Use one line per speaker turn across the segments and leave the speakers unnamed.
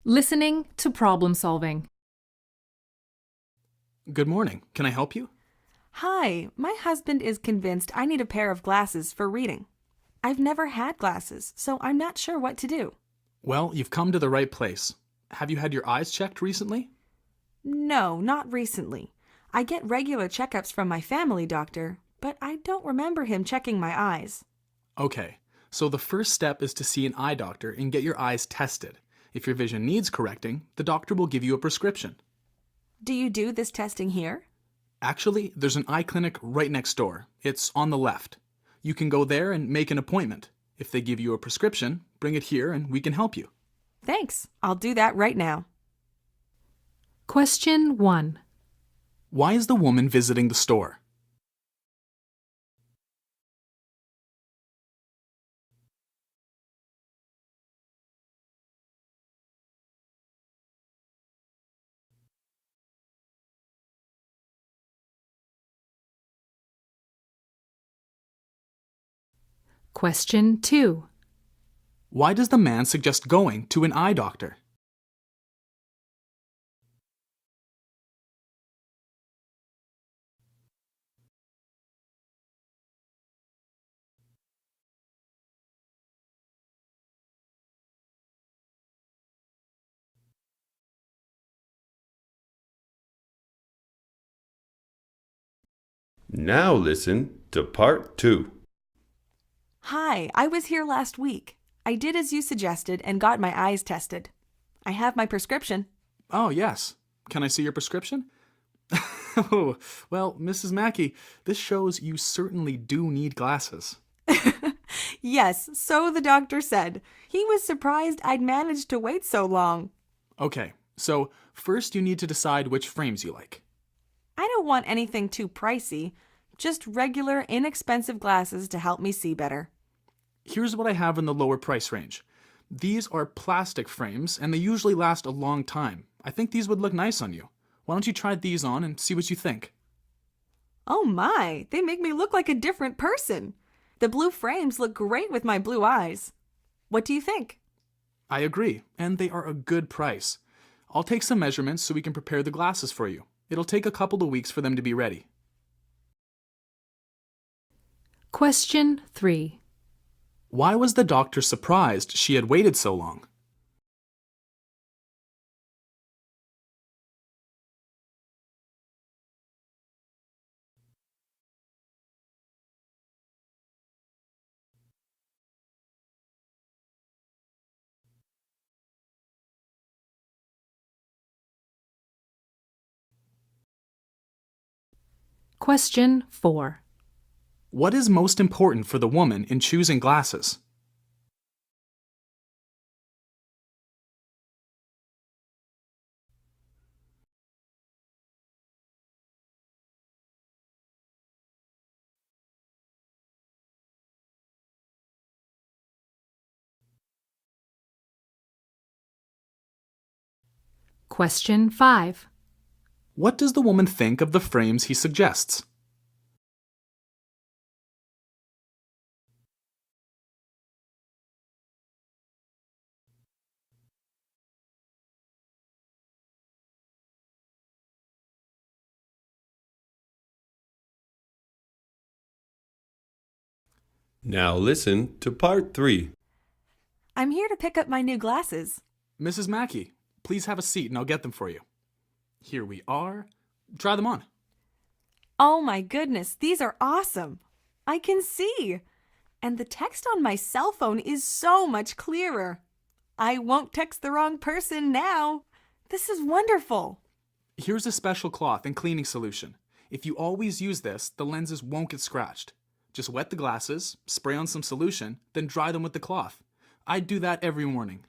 Listening to problem solving.
Good morning. Can I help you?
Hi, my husband is convinced I need a pair of glasses for reading. I've never had glasses, so I'm not sure what to do.
Well, you've come to the right place. Have you had your eyes checked recently?
No, not recently. I get regular checkups from my family doctor, but I don't remember him checking my eyes.
Okay, so the first step is to see an eye doctor and get your eyes tested. If your vision needs correcting, the doctor will give you a prescription.
Do you do this testing here?
Actually, there's an eye clinic right next door. It's on the left. You can go there and make an appointment. If they give you a prescription, bring it here and we can help you.
Thanks, I'll do that right now.
Question 1.
Why is the woman visiting the store?
Question 2.
Why does the man suggest going to an eye doctor?
Now listen to part 2.
Hi, I was here last week. I did as you suggested and got my eyes tested. I have my prescription.
Oh, yes. Can I see your prescription? Oh, well, Mrs. Mackey, this shows you certainly do need glasses.
Yes, so the doctor said. He was surprised I'd managed to wait so long.
Okay, so first you need to decide which frames you like.
I don't want anything too pricey, just regular, inexpensive glasses to help me see better.
Here's what I have in the lower price range. These are plastic frames, and they usually last a long time. I think these would look nice on you. Why don't you try these on and see what you think?
Oh my, they make me look like a different person. The blue frames look great with my blue eyes. What do you think?
I agree, and they are a good price. I'll take some measurements so we can prepare the glasses for you. It'll take a couple of weeks for them to be ready.
Question 3.
Why was the doctor surprised she had waited so long?
Question 4.
What is most important for the woman in choosing glasses?
Question 5.
What does the woman think of the frames he suggests?
Now listen to part 3.
I'm here to pick up my new glasses.
Mrs. Mackey, please have a seat and I'll get them for you. Here we are. Try them on.
Oh my goodness, these are awesome. I can see. And the text on my cell phone is so much clearer. I won't text the wrong person now. This is wonderful.
Here's a special cloth and cleaning solution. If you always use this, the lenses won't get scratched. Just wet the glasses, spray on some solution, then dry them with the cloth. I do that every morning.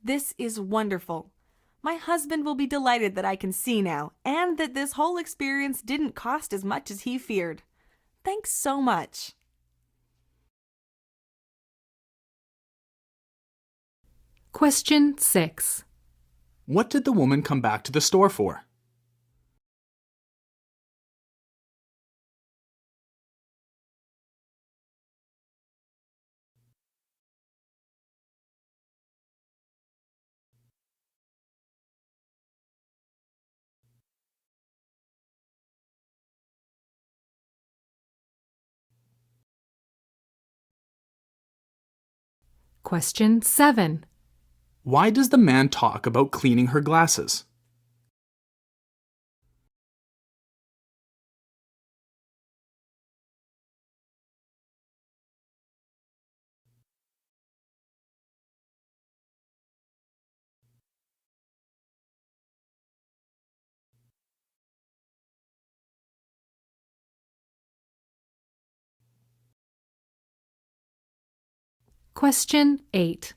This is wonderful. My husband will be delighted that I can see now and that this whole experience didn't cost as much as he feared. Thanks so much.
Question 6.
What did the woman come back to the store for?
Question 7.
Why does the man talk about cleaning her glasses?
Question 8.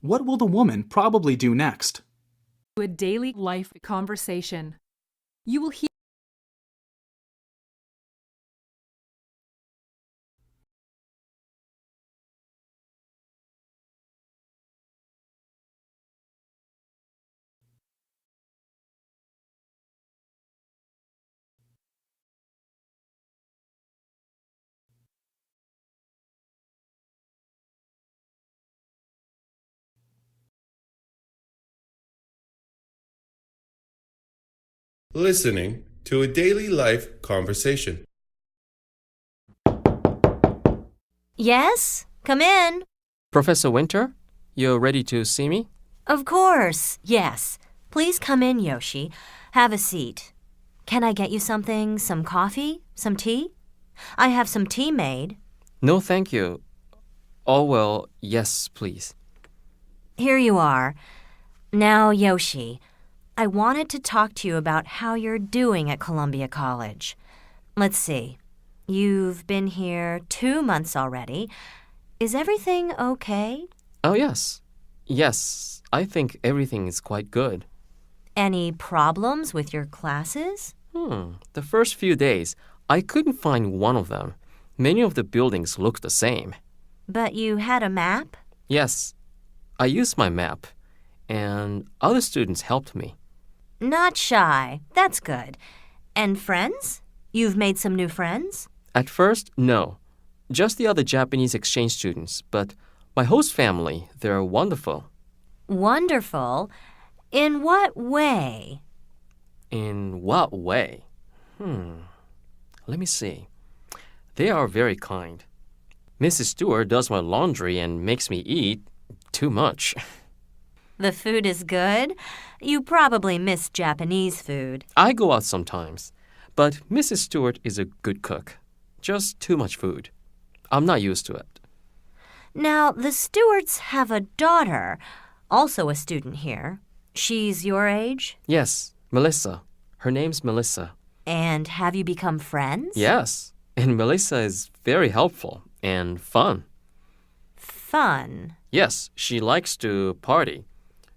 What will the woman probably do next?
A daily life conversation. You will hear
Listening to a daily life conversation.
Yes? Come in.
Professor Winter, you're ready to see me?
Of course, yes. Please come in, Yoshi. Have a seat. Can I get you something? Some coffee? Some tea? I have some tea made.
No, thank you. Oh, well, yes, please.
Here you are. Now, Yoshi, I wanted to talk to you about how you're doing at Columbia College. Let's see. You've been here 2 months already. Is everything okay?
Oh, yes. Yes, I think everything is quite good.
Any problems with your classes?
The first few days, I couldn't find one of them. Many of the buildings looked the same.
But you had a map?
Yes, I used my map, and other students helped me.
Not shy. That's good. And friends? You've made some new friends?
At first, no. Just the other Japanese exchange students, but my host family, they're wonderful.
Wonderful. In what way?
In what way? Let me see. They are very kind. Mrs. Stewart does my laundry and makes me eat too much.
The food is good? You probably miss Japanese food.
I go out sometimes, but Mrs. Stewart is a good cook. Just too much food. I'm not used to it.
Now, the Stewarts have a daughter, also a student here. She's your age?
Yes, Melissa. Her name's Melissa.
And have you become friends?
Yes, and Melissa is very helpful and fun.
Fun.
Yes, she likes to party.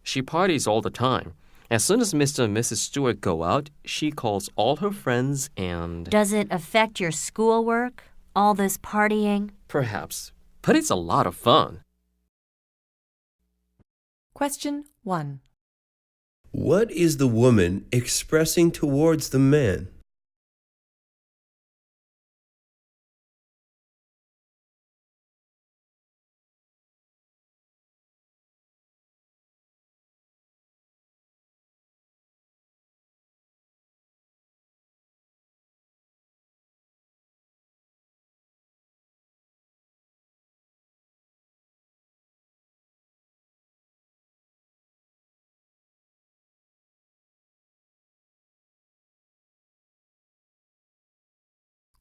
She parties all the time. As soon as Mr. and Mrs. Stewart go out, she calls all her friends and...
Does it affect your schoolwork, all this partying?
Perhaps, but it's a lot of fun.
Question 1.
What is the woman expressing towards the man?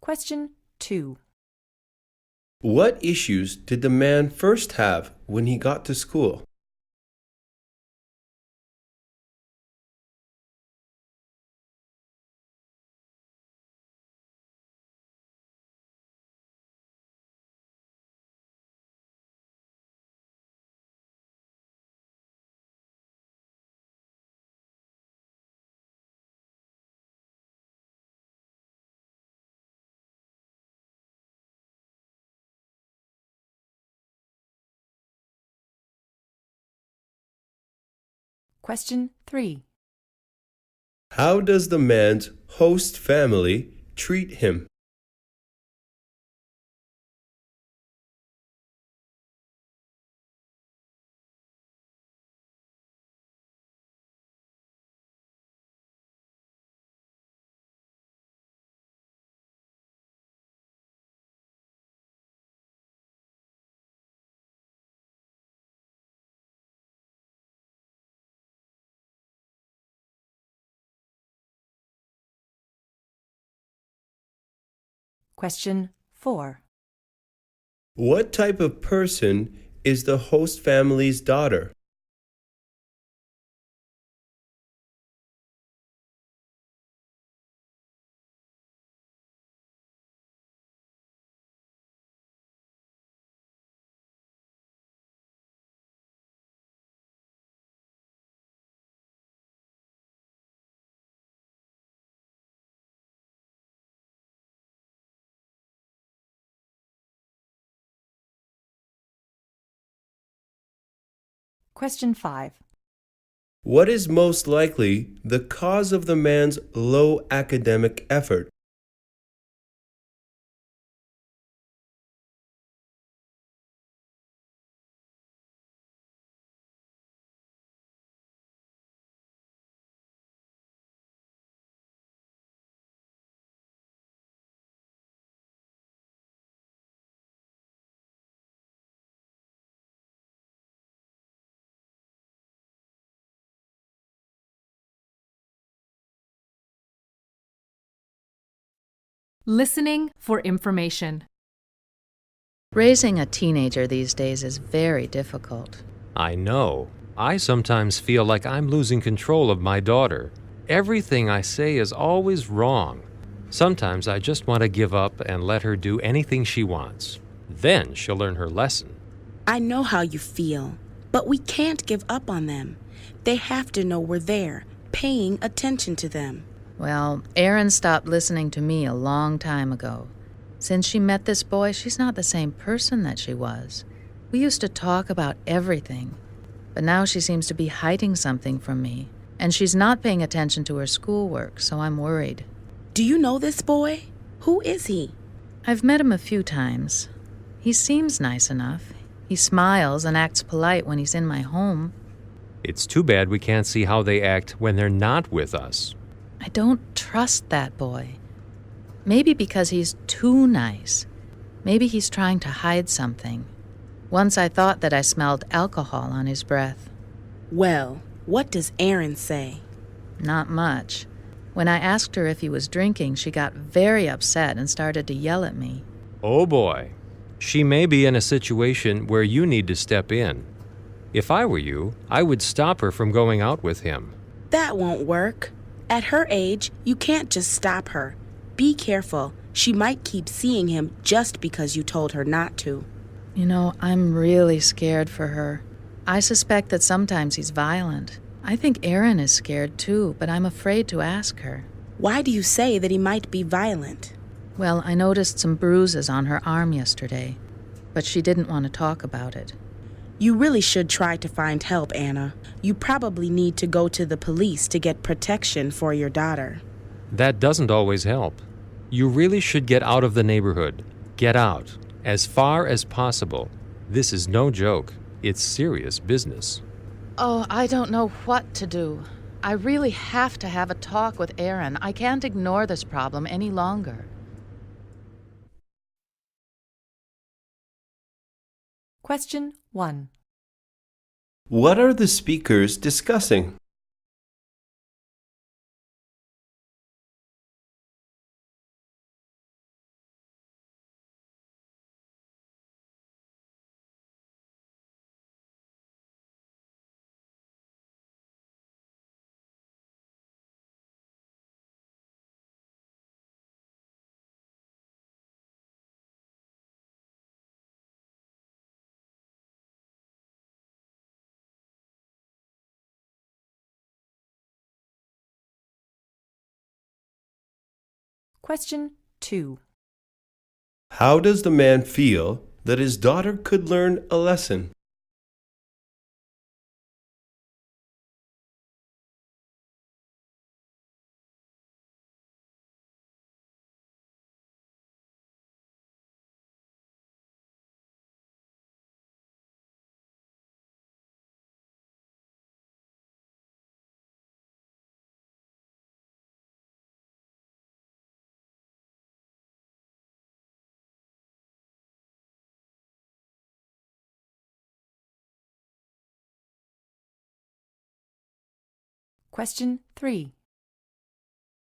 Question 2.
What issues did the man first have when he got to school?
Question 3.
How does the man's host family treat him?
Question 4.
What type of person is the host family's daughter?
Question 5.
What is most likely the cause of the man's low academic effort?
Listening for information.
Raising a teenager these days is very difficult.
I know. I sometimes feel like I'm losing control of my daughter. Everything I say is always wrong. Sometimes I just want to give up and let her do anything she wants. Then she'll learn her lesson.
I know how you feel, but we can't give up on them. They have to know we're there, paying attention to them.
Well, Erin stopped listening to me a long time ago. Since she met this boy, she's not the same person that she was. We used to talk about everything, but now she seems to be hiding something from me, and she's not paying attention to her schoolwork, so I'm worried.
Do you know this boy? Who is he?
I've met him a few times. He seems nice enough. He smiles and acts polite when he's in my home.
It's too bad we can't see how they act when they're not with us.
I don't trust that boy. Maybe because he's too nice. Maybe he's trying to hide something. Once I thought that I smelled alcohol on his breath.
Well, what does Erin say?
Not much. When I asked her if he was drinking, she got very upset and started to yell at me.
Oh boy. She may be in a situation where you need to step in. If I were you, I would stop her from going out with him.
That won't work. At her age, you can't just stop her. Be careful. She might keep seeing him just because you told her not to.
You know, I'm really scared for her. I suspect that sometimes he's violent. I think Erin is scared too, but I'm afraid to ask her.
Why do you say that he might be violent?
Well, I noticed some bruises on her arm yesterday, but she didn't want to talk about it.
You really should try to find help, Anna. You probably need to go to the police to get protection for your daughter.
That doesn't always help. You really should get out of the neighborhood. Get out, as far as possible. This is no joke. It's serious business.
Oh, I don't know what to do. I really have to have a talk with Erin. I can't ignore this problem any longer.
Question 1.
What are the speakers discussing?
Question 2.
How does the man feel that his daughter could learn a lesson?
Question 3.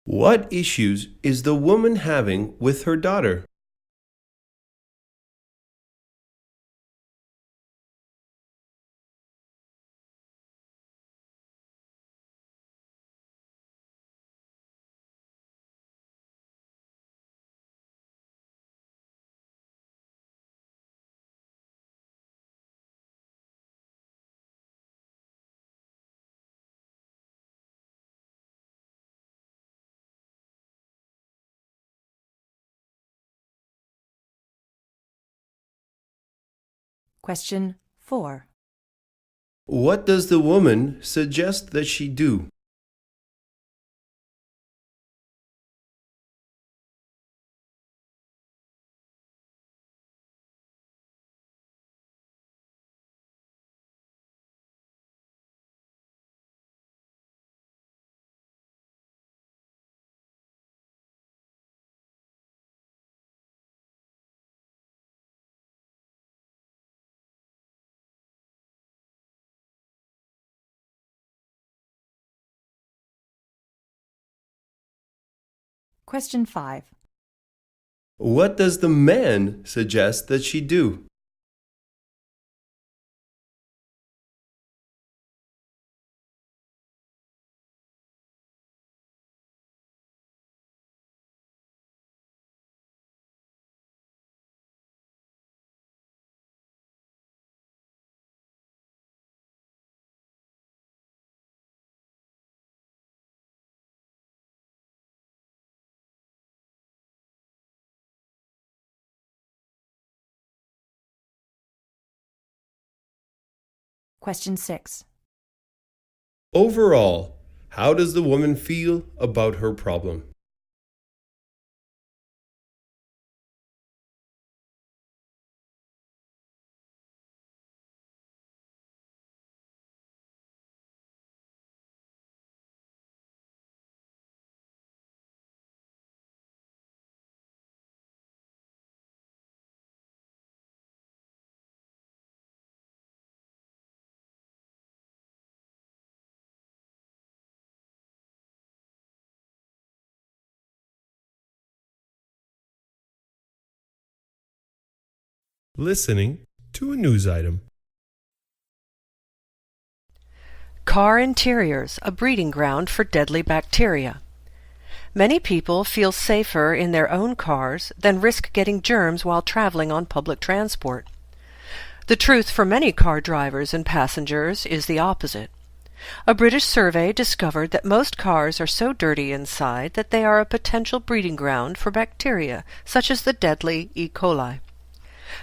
What issues is the woman having with her daughter?
Question 4.
What does the woman suggest that she do?
Question 5.
What does the man suggest that she do?
Question 6.
Overall, how does the woman feel about her problem? Listening to a news item.
Car interiors, a breeding ground for deadly bacteria. Many people feel safer in their own cars than risk getting germs while traveling on public transport. The truth for many car drivers and passengers is the opposite. A British survey discovered that most cars are so dirty inside that they are a potential breeding ground for bacteria, such as the deadly E. coli.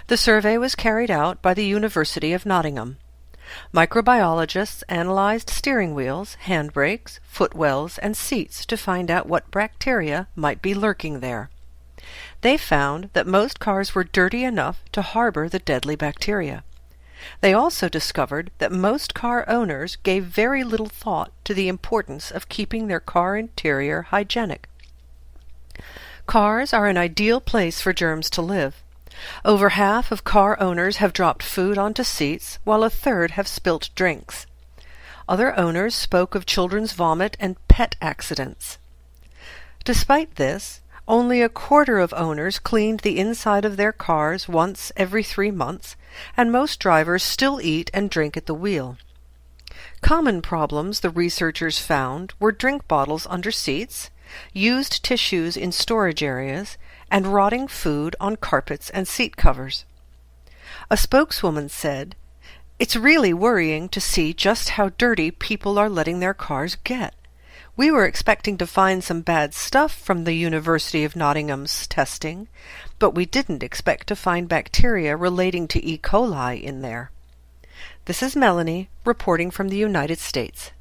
The survey was carried out by the University of Nottingham. Microbiologists analyzed steering wheels, handbrakes, footwells, and seats to find out what bacteria might be lurking there. They found that most cars were dirty enough to harbor the deadly bacteria. They also discovered that most car owners gave very little thought to the importance of keeping their car interior hygienic. Cars are an ideal place for germs to live. Over half of car owners have dropped food onto seats, while a third have spilt drinks. Other owners spoke of children's vomit and pet accidents. Despite this, only a quarter of owners cleaned the inside of their cars once every 3 months, and most drivers still eat and drink at the wheel. Common problems the researchers found were drink bottles under seats, used tissues in storage areas, and rotting food on carpets and seat covers. A spokeswoman said, "It's really worrying to see just how dirty people are letting their cars get. We were expecting to find some bad stuff from the University of Nottingham's testing, but we didn't expect to find bacteria relating to E. coli in there." This is Melanie reporting from the United States.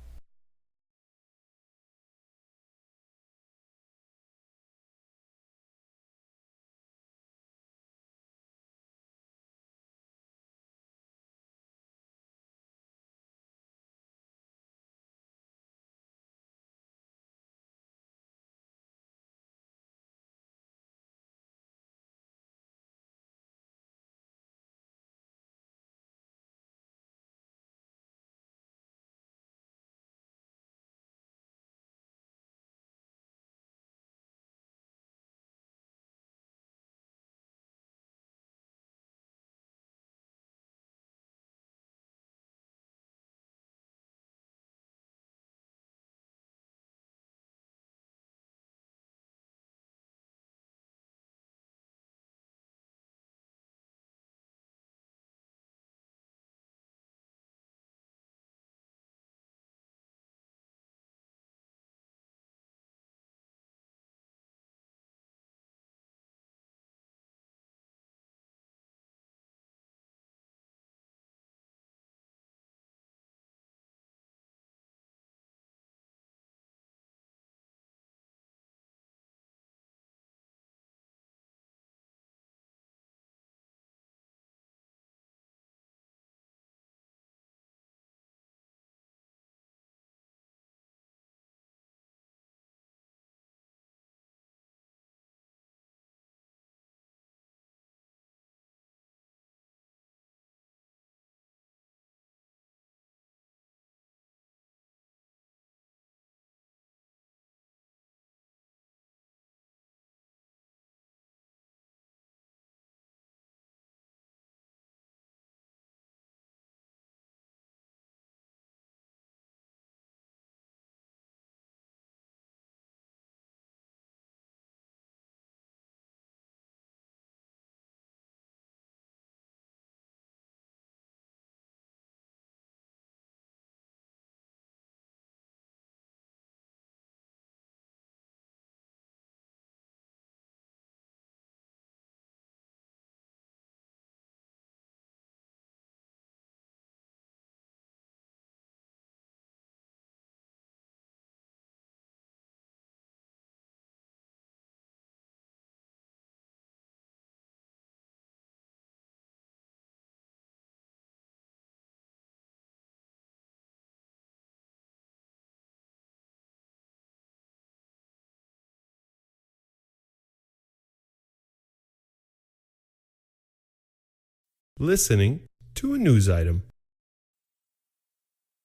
Listening to a news item.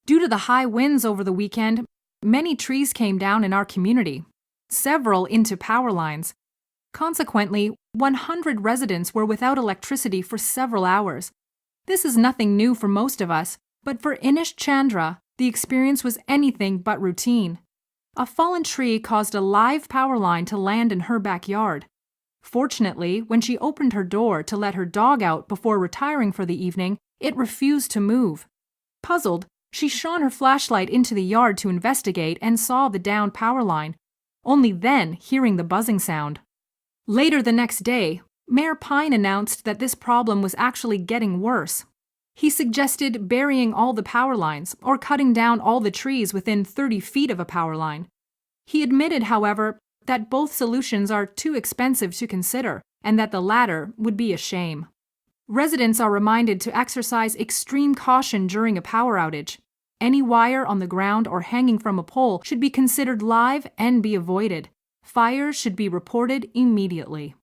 Due to the high winds over the weekend, many trees came down in our community, several into power lines. Consequently, 100 residents were without electricity for several hours. This is nothing new for most of us, but for Inish Chandra, the experience was anything but routine. A fallen tree caused a live power line to land in her backyard. Fortunately, when she opened her door to let her dog out before retiring for the evening, it refused to move. Puzzled, she shone her flashlight into the yard to investigate and saw the downed power line, only then hearing the buzzing sound. Later the next day, Mayor Pine announced that this problem was actually getting worse. He suggested burying all the power lines or cutting down all the trees within 30 feet of a power line. He admitted, however, that both solutions are too expensive to consider and that the latter would be a shame. Residents are reminded to exercise extreme caution during a power outage. Any wire on the ground or hanging from a pole should be considered live and be avoided. Fires should be reported immediately.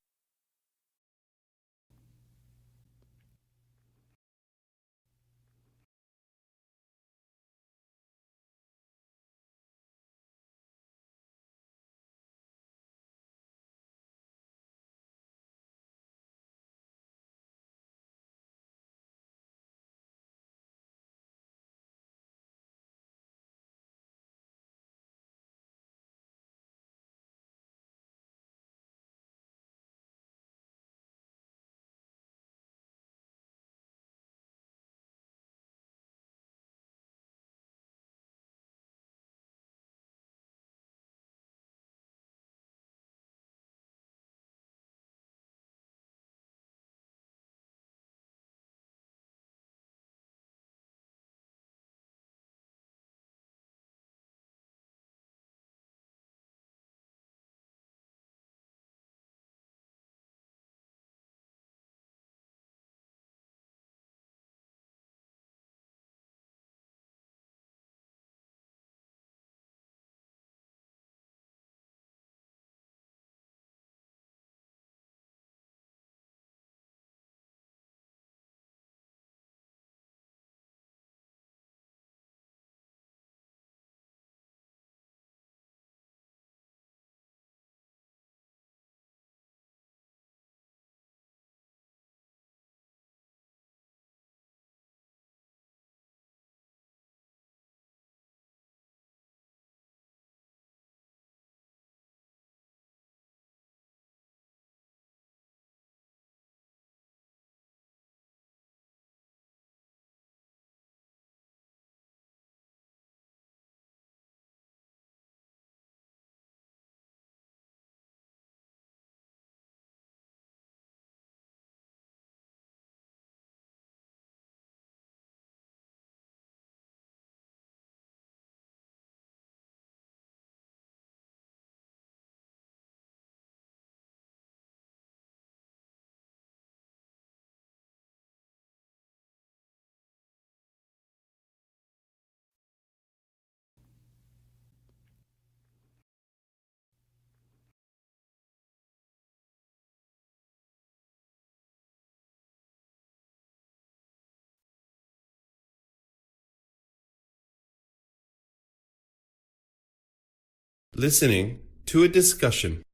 Listening to a discussion.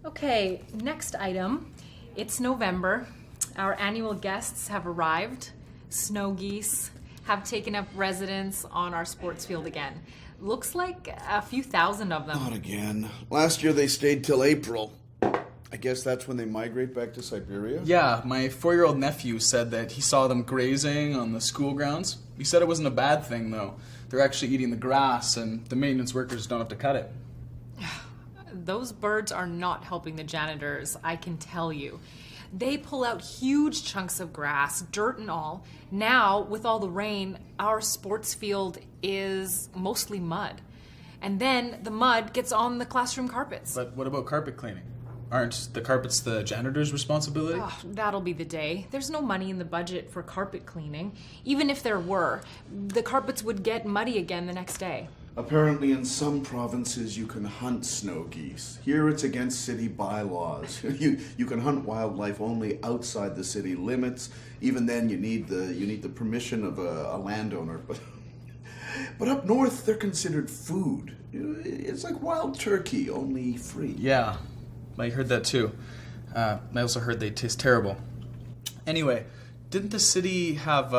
Okay, next item. It's November. Our annual guests have arrived. Snow geese have taken up residence on our sports field again. Looks like a few thousand of them.
Not again. Last year they stayed till April. I guess that's when they migrate back to Siberia?
Yeah, my 4-year-old nephew said that he saw them grazing on the school grounds. He said it wasn't a bad thing, though. They're actually eating the grass, and the maintenance workers don't have to cut it.
Those birds are not helping the janitors, I can tell you. They pull out huge chunks of grass, dirt and all. Now, with all the rain, our sports field is mostly mud. And then the mud gets on the classroom carpets.
But what about carpet cleaning? Aren't the carpets the janitor's responsibility?
Oh, that'll be the day. There's no money in the budget for carpet cleaning. Even if there were, the carpets would get muddy again the next day.
Apparently, in some provinces, you can hunt snow geese. Here, it's against city bylaws. You can hunt wildlife only outside the city limits. Even then, you need the permission of a landowner. But up north, they're considered food. It's like wild turkey, only free.
Yeah, I heard that too. I also heard they taste terrible. Anyway, didn't the city have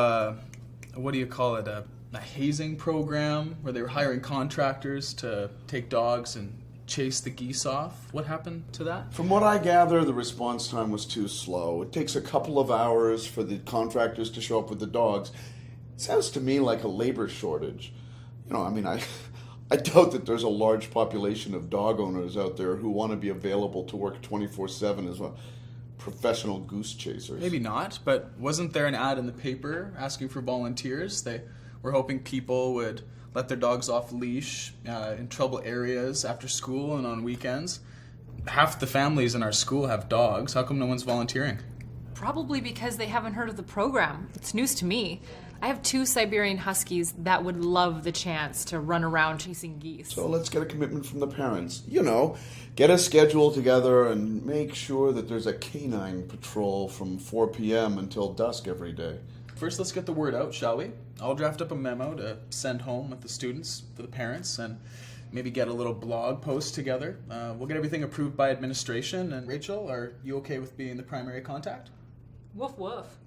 what do you call it, a hazing program where they were hiring contractors to take dogs and chase the geese off? What happened to that?
From what I gather, the response time was too slow. It takes a couple of hours for the contractors to show up with the dogs. It sounds to me like a labor shortage. I doubt that there's a large population of dog owners out there who want to be available to work 24/7 as a professional goose chasers.
Maybe not, but wasn't there an ad in the paper asking for volunteers? They were hoping people would let their dogs off leash in trouble areas after school and on weekends. Half the families in our school have dogs. How come no one's volunteering?
Probably because they haven't heard of the program. It's news to me. I have 2 Siberian Huskies that would love the chance to run around chasing geese.
So let's get a commitment from the parents. Get a schedule together and make sure that there's a canine patrol from 4 p.m. until dusk every day.
First, let's get the word out, shall we? I'll draft up a memo to send home with the students for the parents and maybe get a little blog post together. We'll get everything approved by administration. And Rachel, are you okay with being the primary contact?
Woof woof.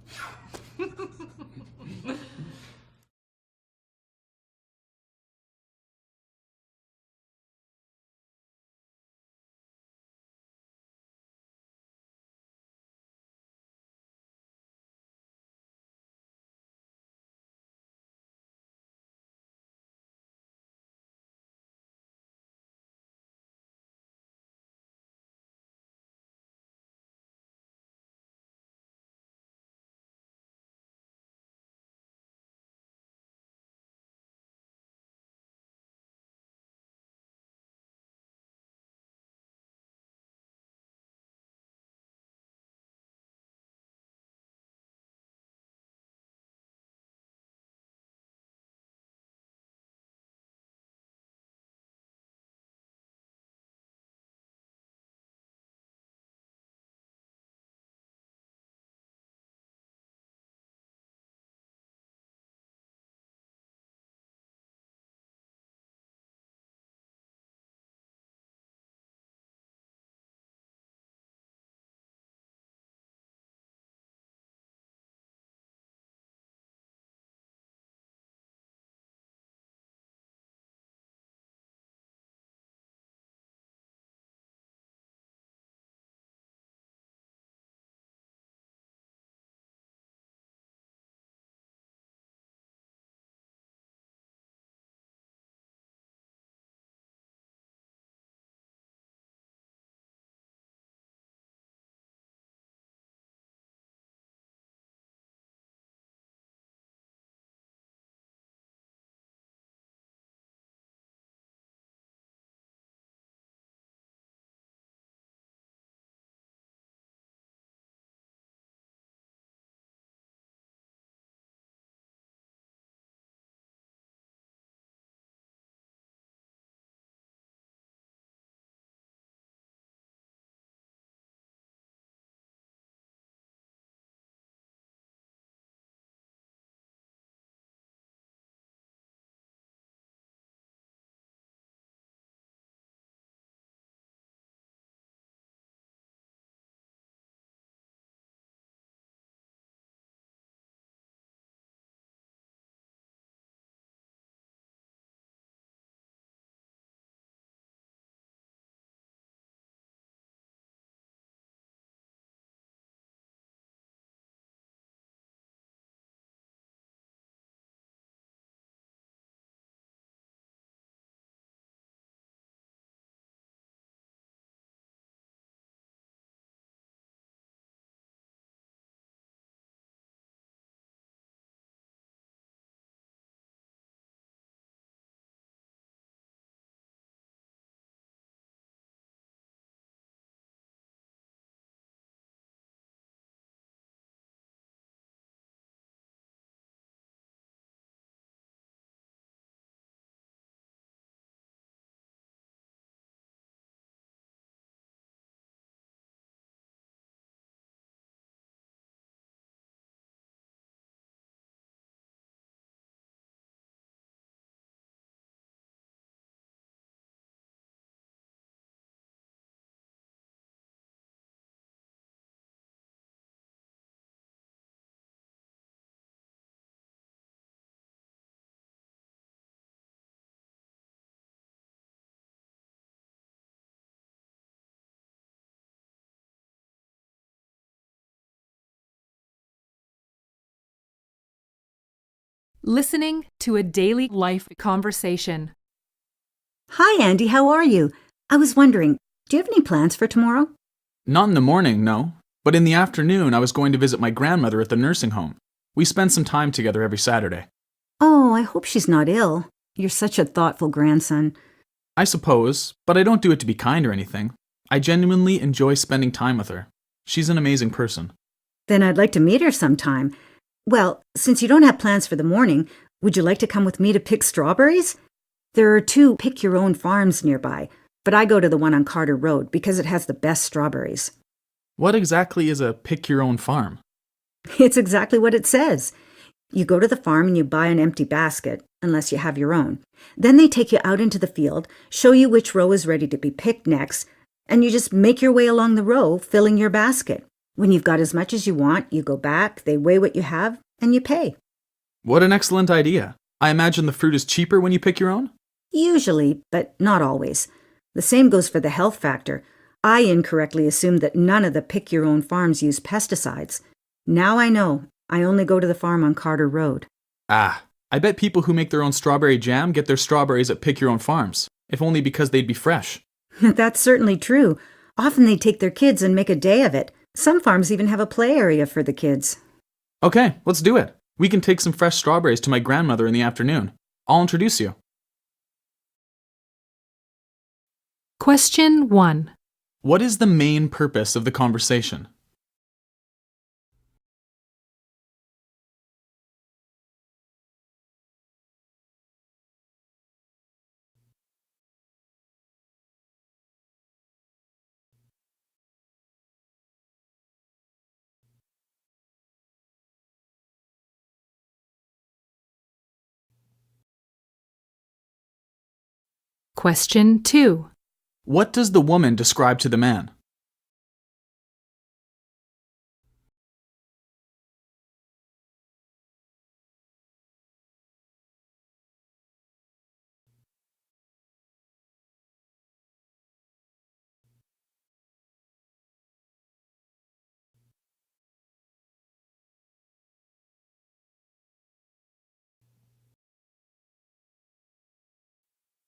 Listening to a daily life conversation.
Hi, Andy. How are you? I was wondering, do you have any plans for tomorrow?
Not in the morning, no. But in the afternoon, I was going to visit my grandmother at the nursing home. We spend some time together every Saturday.
Oh, I hope she's not ill. You're such a thoughtful grandson.
I suppose, but I don't do it to be kind or anything. I genuinely enjoy spending time with her. She's an amazing person.
Then I'd like to meet her sometime. Well, since you don't have plans for the morning, would you like to come with me to pick strawberries? There are 2 pick-your-own farms nearby, but I go to the one on Carter Road because it has the best strawberries.
What exactly is a pick-your-own farm?
It's exactly what it says. You go to the farm and you buy an empty basket, unless you have your own. Then they take you out into the field, show you which row is ready to be picked next, and you just make your way along the row, filling your basket. When you've got as much as you want, you go back, they weigh what you have, and you pay.
What an excellent idea. I imagine the fruit is cheaper when you pick your own?
Usually, but not always. The same goes for the health factor. I incorrectly assumed that none of the pick-your-own farms use pesticides. Now I know. I only go to the farm on Carter Road.
Ah, I bet people who make their own strawberry jam get their strawberries at pick-your-own farms, if only because they'd be fresh.
That's certainly true. Often they take their kids and make a day of it. Some farms even have a play area for the kids.
Okay, let's do it. We can take some fresh strawberries to my grandmother in the afternoon. I'll introduce you.
Question 1.
What is the main purpose of the conversation?
Question 2.
What does the woman describe to the man?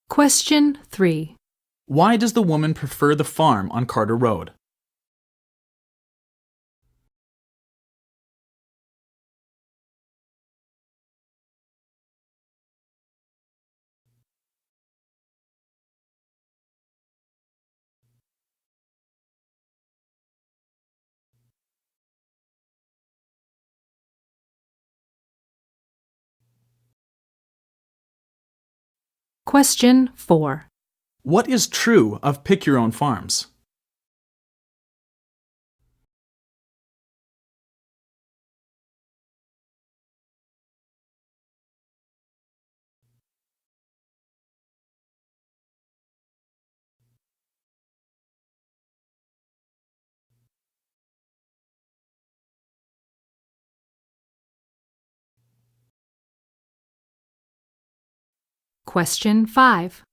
Question 3.
Why does the woman prefer the farm on Carter Road?
Question 4.
What is true of pick-your-own farms?
Question 5.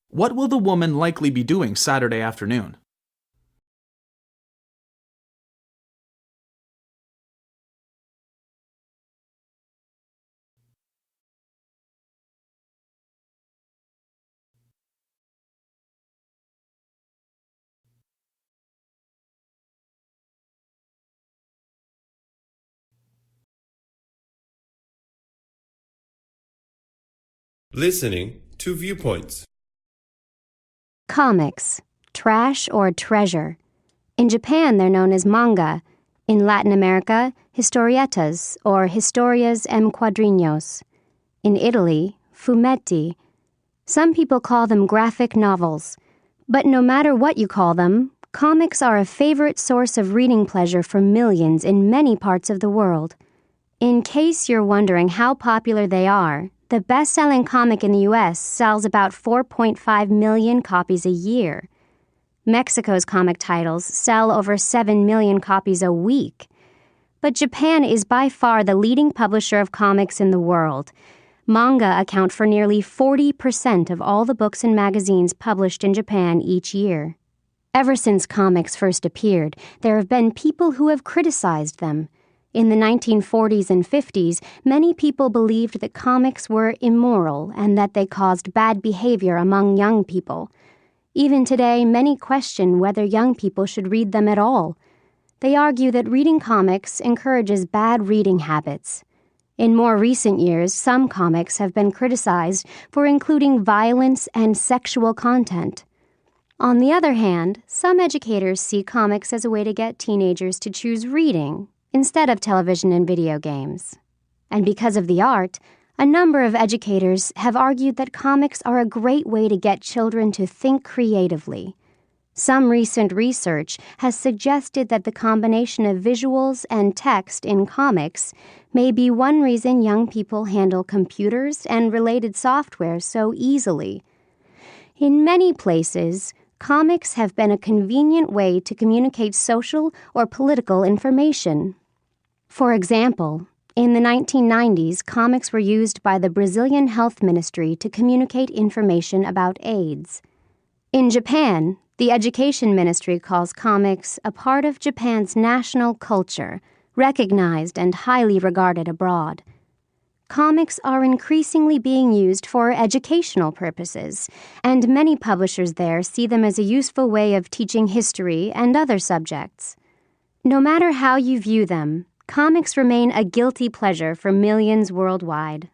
What will the woman likely be doing Saturday afternoon?
Listening to viewpoints.
Comics, trash or treasure. In Japan, they're known as manga. In Latin America, historietas or historias en cuadrinos. In Italy, fumetti. Some people call them graphic novels. But no matter what you call them, comics are a favorite source of reading pleasure for millions in many parts of the world. In case you're wondering how popular they are, the best-selling comic in the U.S. sells about 4.5 million copies a year. Mexico's comic titles sell over 7 million copies a week. But Japan is by far the leading publisher of comics in the world. Manga account for nearly 40% of all the books and magazines published in Japan each year. Ever since comics first appeared, there have been people who have criticized them. In the 1940s and 50s, many people believed that comics were immoral and that they caused bad behavior among young people. Even today, many question whether young people should read them at all. They argue that reading comics encourages bad reading habits. In more recent years, some comics have been criticized for including violence and sexual content. On the other hand, some educators see comics as a way to get teenagers to choose reading instead of television and video games. And because of the art, a number of educators have argued that comics are a great way to get children to think creatively. Some recent research has suggested that the combination of visuals and text in comics may be one reason young people handle computers and related software so easily. In many places, comics have been a convenient way to communicate social or political information. For example, in the 1990s, comics were used by the Brazilian Health Ministry to communicate information about AIDS. In Japan, the Education Ministry calls comics a part of Japan's national culture, recognized and highly regarded abroad. Comics are increasingly being used for educational purposes, and many publishers there see them as a useful way of teaching history and other subjects. No matter how you view them, comics remain a guilty pleasure for millions worldwide.